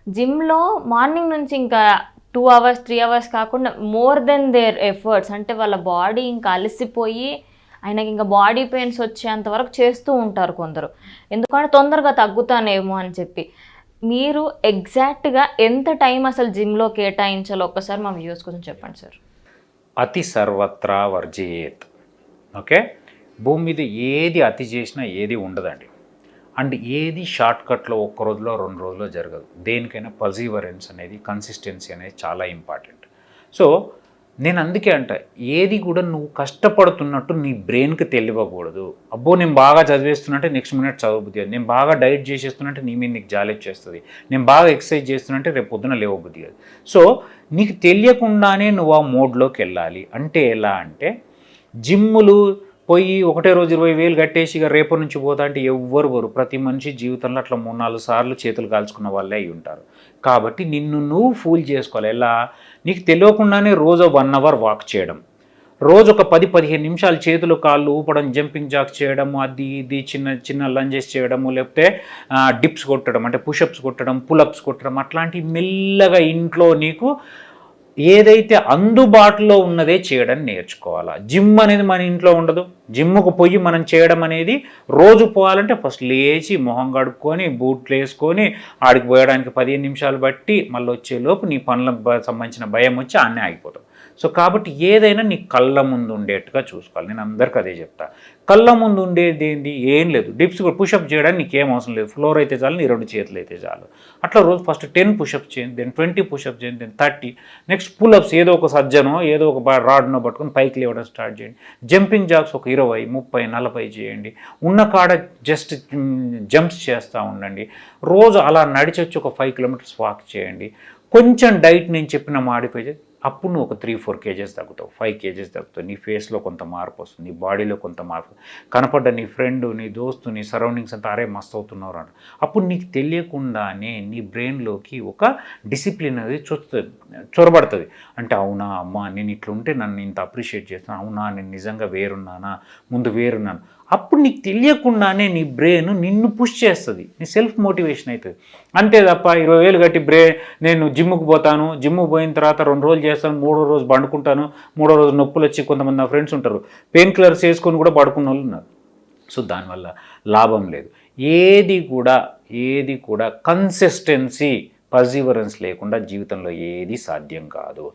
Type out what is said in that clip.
జిమ్‌లో మార్నింగ్ నుంచి ఇంకా 2 అవర్స్, 3 అవర్స్ కాకుండా మోర్ దెన్ దేర్ ఎఫర్ట్స్ అంటే వాళ్ళ బాడీ ఇంకా అలసిపోయి ఆయనకింక బాడీ పెయిన్స్ వచ్చేంత వరకు చేస్తూ ఉంటారు కొందరు. ఎందుకంటే తొందరగా తగ్గుతానేమో అని చెప్పి. మీరు ఎగ్జాక్ట్‌గా ఎంత టైం అసలు జిమ్‌లో కేటాయించాలో ఒక్కసారి మా వ్యూవర్స్ కోసం చెప్పండి సార్? అతి సర్వత్రా వర్జయేత్. ఓకే. భూమి మీద ఏది అతి చేసినా ఏది ఉండదండి. అండ్ ఏది షార్ట్కట్లో ఒక్క రోజులో 2 రోజుల్లో జరగదు. దేనికైనా పర్సీవరెన్స్ అనేది, కన్సిస్టెన్సీ అనేది చాలా ఇంపార్టెంట్. సో నేను అందుకే అంట, ఏది కూడా నువ్వు కష్టపడుతున్నట్టు నీ బ్రెయిన్కి తెలియకూడదు. అబ్బో నేను బాగా చదివేస్తున్నట్టే నెక్స్ట్ మినిట్ చదవబుద్ధి అది, నేను బాగా డైట్ చేసేస్తున్నట్టే నీ మీద నీకు జాలి వచ్చేస్తుంది, నేను బాగా ఎక్సర్సైజ్ చేస్తున్నట్టే రేపు పొద్దున లేవబుద్ధి అది. సో నీకు తెలియకుండానే నువ్వు ఆ మోడ్లోకి వెళ్ళాలి. అంటే ఎలా అంటే, జిమ్ములు పోయి ఒకటే రోజు 20,000 కట్టేసి ఇక రేపటి నుంచి పోతా అంటే ఎవ్వరు వరు. ప్రతి మనిషి జీవితంలో అట్లా 3-4 సార్లు చేతులు కాల్చుకున్న వాళ్ళే అయి ఉంటారు. కాబట్టి నిన్ను నువ్వు ఫూల్ చేసుకోవాలి. ఎలా? నీకు తెలియకుండానే రోజు 1 అవర్ వాక్ చేయడం, రోజు ఒక 10-15 నిమిషాలు చేతులు కాళ్ళు ఊపడం, జంపింగ్ జాక్స్ చేయడము, అది ఇది చిన్న చిన్న లంజెస్ చేయడము, లేకపోతే డిప్స్ కొట్టడం అంటే పుషప్స్ కొట్టడం, పులప్స్ కొట్టడం, అట్లాంటివి మెల్లగా ఇంట్లో నీకు ఏదైతే అందుబాటులో ఉన్నదే చేయడం నేర్చుకోవాలా. జిమ్ అనేది మన ఇంట్లో ఉండదు. జిమ్ముకు పోయి మనం చేయడం అనేది, రోజు పోవాలంటే ఫస్ట్ లేచి మొహం కడుక్కొని బూట్లు వేసుకొని ఆడికి పోయడానికి 15 నిమిషాలు బట్టి మళ్ళీ వచ్చేలోపు నీ పనులకు సంబంధించిన భయం వచ్చి అన్నీ ఆగిపోతాం. సో కాబట్టి ఏదైనా నీ కళ్ళ ముందు ఉండేట్టుగా చూసుకోవాలి. నేను అందరికీ అదే చెప్తా. కళ్ళ ముందు ఉండేది ఏంటి? ఏం లేదు. డిప్స్ పుషప్ చేయడానికి నీకేం అవసరం లేదు. ఫ్లోర్ అయితే చాలు, నీ 2 చేతులు అయితే చాలు. అట్లా రోజు ఫస్ట్ 10 పుషప్స్ చేయండి, దెన్ 20 పుషప్స్ చేయండి, దెన్ 30. నెక్స్ట్ పుల్అప్స్ ఏదో ఒక సజ్జనో ఏదో ఒక రాడ్నో పట్టుకొని పైకి లేవడం స్టార్ట్ చేయండి. జంపింగ్ జాక్స్ ఒక 20, 30, 40 చేయండి. ఉన్న కాడ జస్ట్ జంప్స్ చేస్తూ ఉండండి. రోజు అలా నడిచొచ్చి ఒక 5 కిలోమీటర్స్ వాక్ చేయండి. కొంచెం డైట్ నేను చెప్పిన మాడిఫై చేసి అప్పుడు నువ్వు ఒక 3-4 కేజెస్ తగ్గుతావు, 5 కేజెస్ తగ్గుతావు. నీ ఫేస్లో కొంత మార్పు వస్తుంది, నీ బాడీలో కొంత మార్పు, కనపడ్డ నీ ఫ్రెండ్, నీ దోస్తు, నీ సరౌండింగ్స్ అంతా అరే మస్తు అవుతున్నారు అని. అప్పుడు నీకు తెలియకుండానే నీ బ్రెయిన్లోకి ఒక డిసిప్లిన్ అనేది చొరబడుతుంది. అంటే అవునా అమ్మా నేను ఇట్లుంటే నన్ను ఇంత అప్రిషియేట్ చేస్తాను, అవునా నేను నిజంగా వేరున్నానా, ముందు వేరున్నాను. అప్పుడు నీకు తెలియకుండానే నీ బ్రెయిన్ నిన్ను పుష్ చేస్తుంది, నీ సెల్ఫ్ మోటివేషన్ అవుతుంది. అంతే తప్ప 20,000 కట్టి నేను జిమ్ముకు పోతాను, జిమ్ముకు పోయిన తర్వాత 2 రోజులు చేస్తాను, 3వ రోజు పండుకుంటాను, 3వ రోజు నొప్పులు వచ్చి కొంతమంది నా ఫ్రెండ్స్ ఉంటారు పెయిన్ కిల్లర్స్ వేసుకొని కూడా పడుకున్న వాళ్ళు ఉన్నారు. సో దానివల్ల లాభం లేదు. ఏది కూడా కన్సిస్టెన్సీ, పర్సివరెన్స్ లేకుండా జీవితంలో ఏది సాధ్యం కాదు.